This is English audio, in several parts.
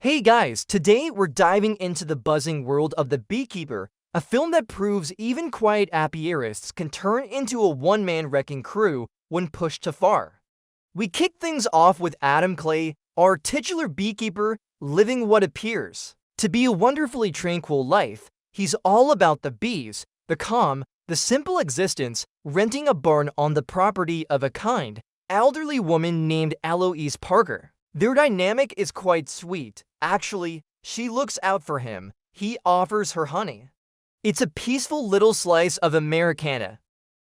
Hey guys, today we're diving into the buzzing world of The Beekeeper, a film that proves even quiet apiarists can turn into a one-man wrecking crew when pushed too far. We kick things off with Adam Clay, our titular beekeeper, living what appears to be a wonderfully tranquil life. He's all about the bees, the calm, the simple existence, renting a barn on the property of a kind, elderly woman named Eloise Parker. Their dynamic is quite sweet. Actually, she looks out for him. He offers her honey. It's a peaceful little slice of Americana.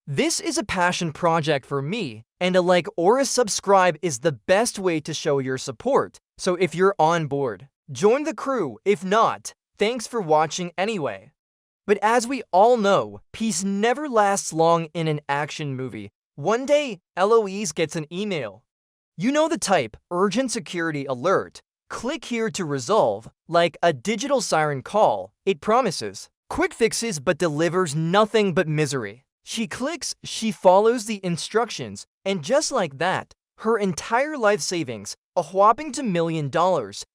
This is a passion project for me, and a like or a subscribe is the best way to show your support. So if you're on board, join the crew. If not, thanks for watching anyway. But as we all know, peace never lasts long in an action movie. One day, Eloise gets an email. You know the type, urgent security alert. Click here to resolve. Like a digital siren call, it promises quick fixes but delivers nothing but misery. She clicks, she follows the instructions, and just like that, her entire life savings, a whopping $2 million,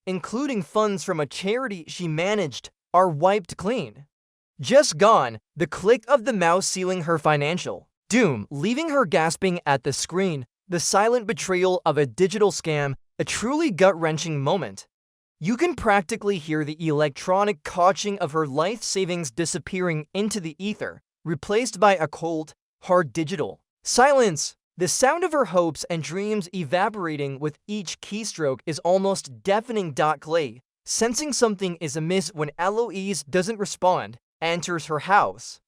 including funds from a charity she managed, are wiped clean. Just gone, the click of the mouse sealing her financial doom, leaving her gasping at the screen. The silent betrayal of a digital scam, a truly gut-wrenching moment. You can practically hear the electronic cauching of her life savings disappearing into the ether, replaced by a cold, hard digital silence. The sound of her hopes and dreams evaporating with each keystroke is almost deafening. Clay, sensing something is amiss when Eloise doesn't respond, enters her house.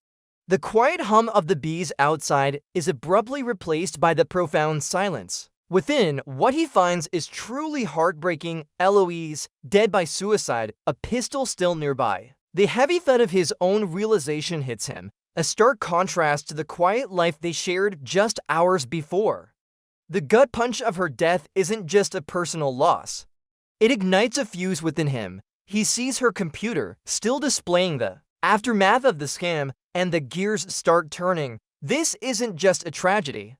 The quiet hum of the bees outside is abruptly replaced by the profound silence. Within, what he finds is truly heartbreaking. Eloise, dead by suicide, a pistol still nearby. The heavy thud of his own realization hits him, a stark contrast to the quiet life they shared just hours before. The gut punch of her death isn't just a personal loss. It ignites a fuse within him. He sees her computer, still displaying the aftermath of the scam, and the gears start turning. This isn't just a tragedy.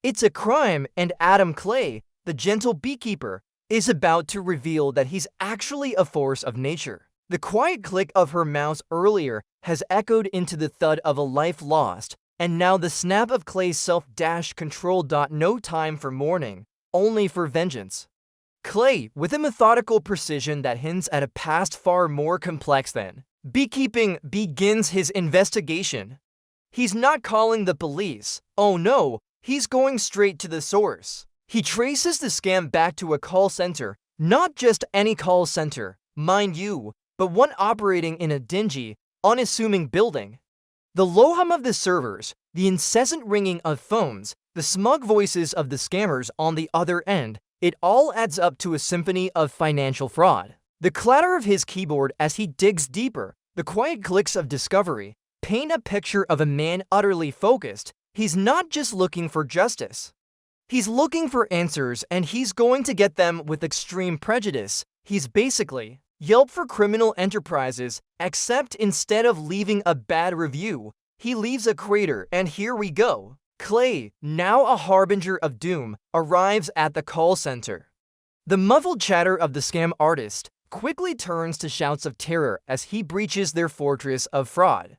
It's a crime, and Adam Clay, the gentle beekeeper, is about to reveal that he's actually a force of nature. The quiet click of her mouse earlier has echoed into the thud of a life lost, and now the snap of Clay's self-control. No time for mourning, only for vengeance. Clay, with a methodical precision that hints at a past far more complex than beekeeping, begins his investigation. He's not calling the police. Oh no, he's going straight to the source. He traces the scam back to a call center, not just any call center, mind you, but one operating in a dingy, unassuming building. The low hum of the servers, the incessant ringing of phones, the smug voices of the scammers on the other end, it all adds up to a symphony of financial fraud. The clatter of his keyboard as he digs deeper, the quiet clicks of discovery, paint a picture of a man utterly focused. He's not just looking for justice. He's looking for answers, and he's going to get them with extreme prejudice. He's basically Yelp for criminal enterprises, except instead of leaving a bad review, he leaves a crater, and here we go. Clay, now a harbinger of doom, arrives at the call center. The muffled chatter of the scam artist quickly turns to shouts of terror as he breaches their fortress of fraud.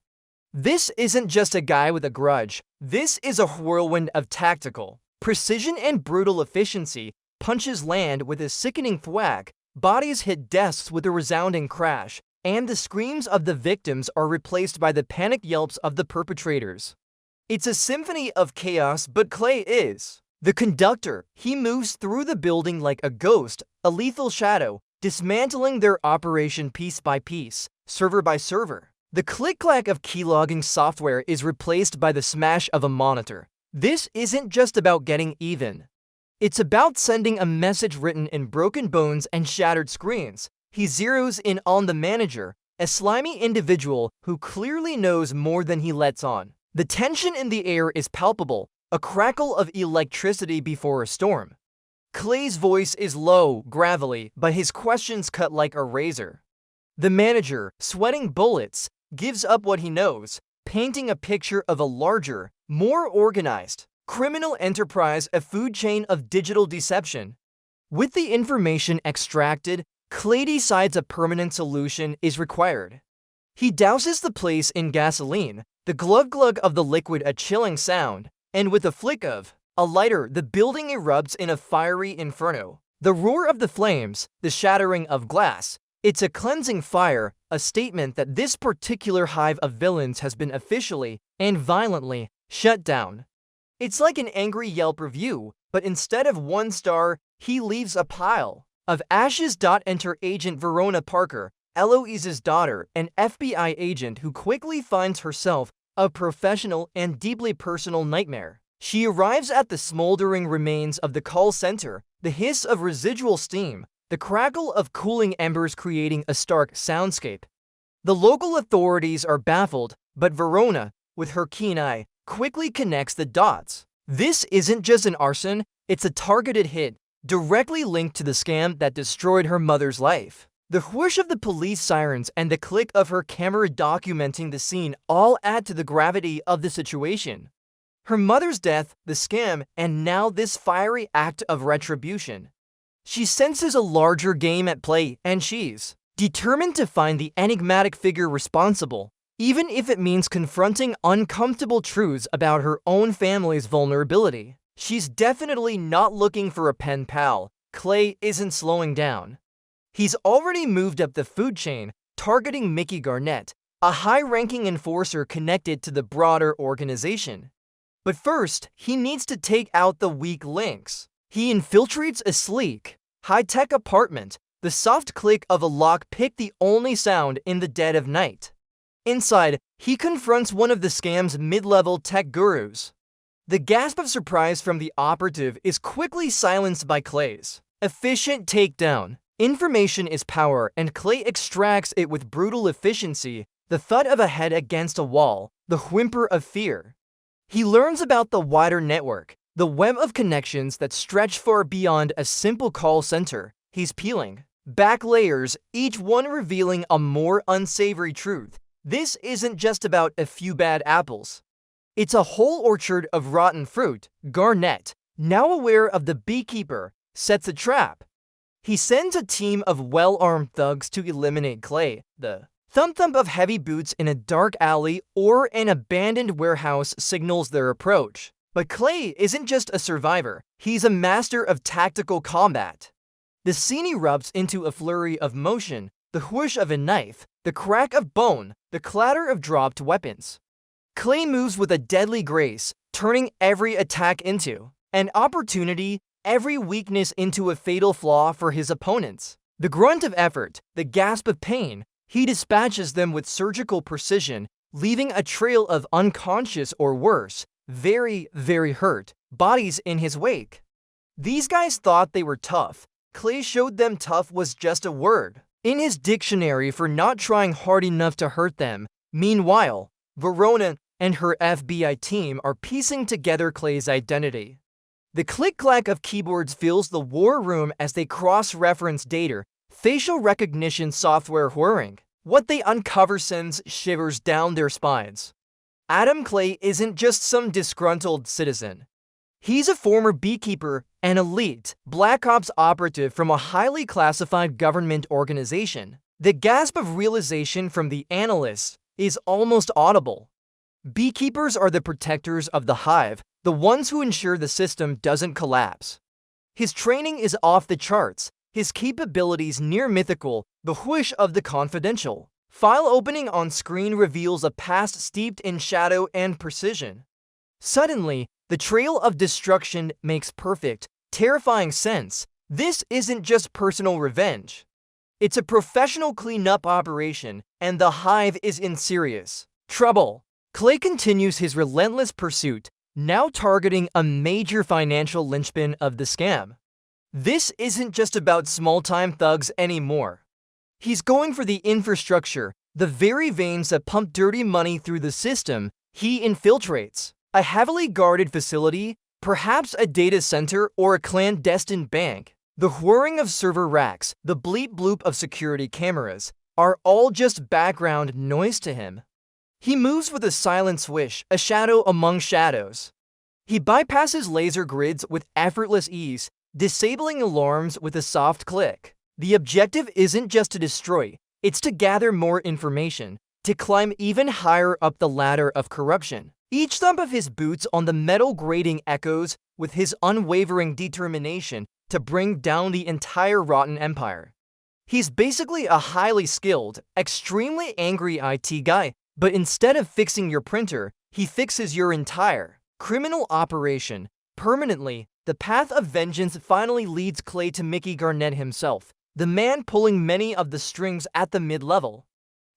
This isn't just a guy with a grudge. This is a whirlwind of tactical precision and brutal efficiency. Punches land with a sickening thwack, bodies hit desks with a resounding crash, and the screams of the victims are replaced by the panicked yelps of the perpetrators. It's a symphony of chaos, but Clay is the conductor. He moves through the building like a ghost, a lethal shadow, dismantling their operation piece by piece, server by server. The click-clack of keylogging software is replaced by the smash of a monitor. This isn't just about getting even. It's about sending a message written in broken bones and shattered screens. He zeroes in on the manager, a slimy individual who clearly knows more than he lets on. The tension in the air is palpable, a crackle of electricity before a storm. Clay's voice is low, gravelly, but his questions cut like a razor. The manager, sweating bullets, gives up what he knows, painting a picture of a larger, more organized criminal enterprise, a food chain of digital deception. With the information extracted, Clay decides a permanent solution is required. He douses the place in gasoline, the glug-glug of the liquid a chilling sound, and with a flick of a lighter, the building erupts in a fiery inferno. The roar of the flames, the shattering of glass, it's a cleansing fire, a statement that this particular hive of villains has been officially and violently shut down. It's like an angry Yelp review, but instead of 1 star, he leaves a pile of ashes. Enter Agent Verona Parker, Eloise's daughter, an FBI agent who quickly finds herself a professional and deeply personal nightmare. She arrives at the smoldering remains of the call center, the hiss of residual steam, the crackle of cooling embers creating a stark soundscape. The local authorities are baffled, but Verona, with her keen eye, quickly connects the dots. This isn't just an arson, it's a targeted hit, directly linked to the scam that destroyed her mother's life. The whoosh of the police sirens and the click of her camera documenting the scene all add to the gravity of the situation. Her mother's death, the scam, and now this fiery act of retribution. She senses a larger game at play, and she's determined to find the enigmatic figure responsible, even if it means confronting uncomfortable truths about her own family's vulnerability. She's definitely not looking for a pen pal. Clay isn't slowing down. He's already moved up the food chain, targeting Mickey Garnett, a high-ranking enforcer connected to the broader organization. But first, he needs to take out the weak links. He infiltrates a sleek, high-tech apartment, the soft click of a lock-pick the only sound in the dead of night. Inside, he confronts one of the scam's mid-level tech gurus. The gasp of surprise from the operative is quickly silenced by Clay's efficient takedown. Information is power, and Clay extracts it with brutal efficiency, the thud of a head against a wall, the whimper of fear. He learns about the wider network, the web of connections that stretch far beyond a simple call center. He's peeling back layers, each one revealing a more unsavory truth. This isn't just about a few bad apples. It's a whole orchard of rotten fruit. Garnett, now aware of the Beekeeper, sets a trap. He sends a team of well-armed thugs to eliminate Clay. The thump-thump of heavy boots in a dark alley or an abandoned warehouse signals their approach. But Clay isn't just a survivor, he's a master of tactical combat. The scene erupts into a flurry of motion, the whoosh of a knife, the crack of bone, the clatter of dropped weapons. Clay moves with a deadly grace, turning every attack into an opportunity, every weakness into a fatal flaw for his opponents. The grunt of effort, the gasp of pain, he dispatches them with surgical precision, leaving a trail of unconscious or worse, very, very hurt bodies in his wake. These guys thought they were tough. Clay showed them tough was just a word in his dictionary for not trying hard enough to hurt them. Meanwhile, Verona and her FBI team are piecing together Clay's identity. The click-clack of keyboards fills the war room as they cross-reference data, facial recognition software whirring. What they uncover sends shivers down their spines. Adam Clay isn't just some disgruntled citizen. He's a former beekeeper, an elite Black Ops operative from a highly classified government organization. The gasp of realization from the analysts is almost audible. Beekeepers are the protectors of the hive, the ones who ensure the system doesn't collapse. His training is off the charts, his capabilities near mythical, the whoosh of the confidential. File opening on screen reveals a past steeped in shadow and precision. Suddenly, the trail of destruction makes perfect, terrifying sense. This isn't just personal revenge. It's a professional cleanup operation, and the hive is in serious trouble. Clay continues his relentless pursuit, now targeting a major financial linchpin of the scam. This isn't just about small-time thugs anymore. He's going for the infrastructure, the very veins that pump dirty money through the system. He infiltrates a heavily guarded facility, perhaps a data center or a clandestine bank. The whirring of server racks, the bleep-bloop of security cameras, are all just background noise to him. He moves with a silent swish, a shadow among shadows. He bypasses laser grids with effortless ease, disabling alarms with a soft click. The objective isn't just to destroy, it's to gather more information, to climb even higher up the ladder of corruption. Each thump of his boots on the metal grating echoes with his unwavering determination to bring down the entire rotten empire. He's basically a highly skilled, extremely angry IT guy, but instead of fixing your printer, he fixes your entire criminal operation permanently. The path of vengeance finally leads Clay to Mickey Garnett himself, the man pulling many of the strings at the mid-level.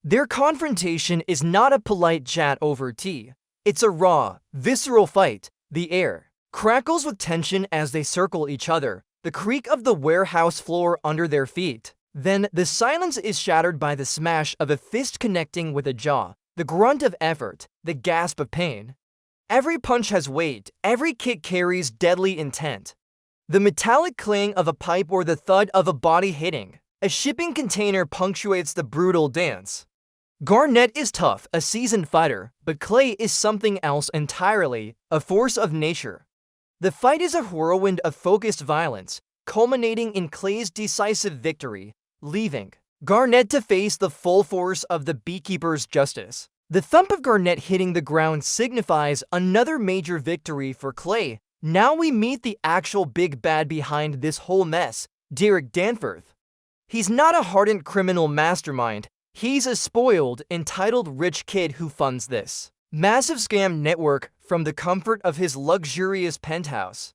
Their confrontation is not a polite chat over tea. It's a raw, visceral fight. The air crackles with tension as they circle each other, the creak of the warehouse floor under their feet. Then, the silence is shattered by the smash of a fist connecting with a jaw, the grunt of effort, the gasp of pain. Every punch has weight, every kick carries deadly intent. The metallic clang of a pipe or the thud of a body hitting a shipping container punctuates the brutal dance. Garnett is tough, a seasoned fighter, but Clay is something else entirely, a force of nature. The fight is a whirlwind of focused violence, culminating in Clay's decisive victory, leaving Garnett to face the full force of the Beekeeper's justice. The thump of Garnett hitting the ground signifies another major victory for Clay. Now we meet the actual big bad behind this whole mess, Derek Danforth. He's not a hardened criminal mastermind. He's a spoiled, entitled rich kid who funds this massive scam network from the comfort of his luxurious penthouse.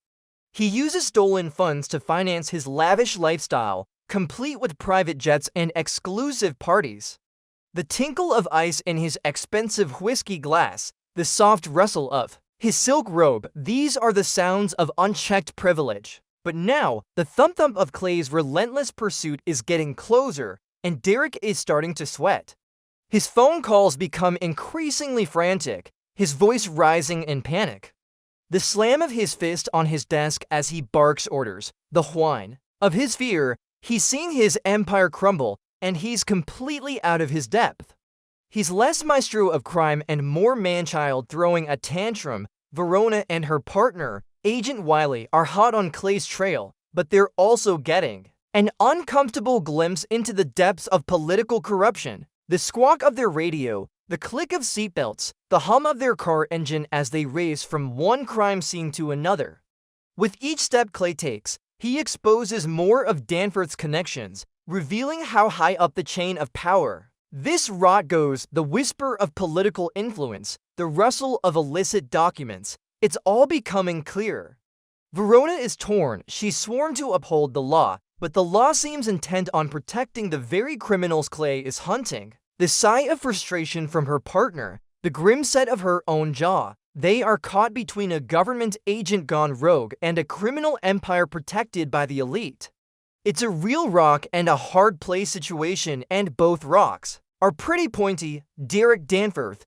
He uses stolen funds to finance his lavish lifestyle, complete with private jets and exclusive parties. The tinkle of ice in his expensive whiskey glass, the soft rustle of his silk robe, these are the sounds of unchecked privilege. But now, the thump-thump of Clay's relentless pursuit is getting closer, and Derek is starting to sweat. His phone calls become increasingly frantic, his voice rising in panic. The slam of his fist on his desk as he barks orders, the whine of his fear. He's seeing his empire crumble, and he's completely out of his depth. He's less maestro of crime and more man-child throwing a tantrum. Verona and her partner, Agent Wiley, are hot on Clay's trail, but they're also getting an uncomfortable glimpse into the depths of political corruption. The squawk of their radio, the click of seatbelts, the hum of their car engine as they race from one crime scene to another. With each step Clay takes, he exposes more of Danforth's connections, revealing how high up the chain of power this rot goes. The whisper of political influence, the rustle of illicit documents, it's all becoming clear. Verona is torn. She's sworn to uphold the law, but the law seems intent on protecting the very criminals Clay is hunting. The sigh of frustration from her partner, the grim set of her own jaw. They are caught between a government agent gone rogue and a criminal empire protected by the elite. It's a real rock and a hard play situation, and both rocks are pretty pointy. Derek Danforth,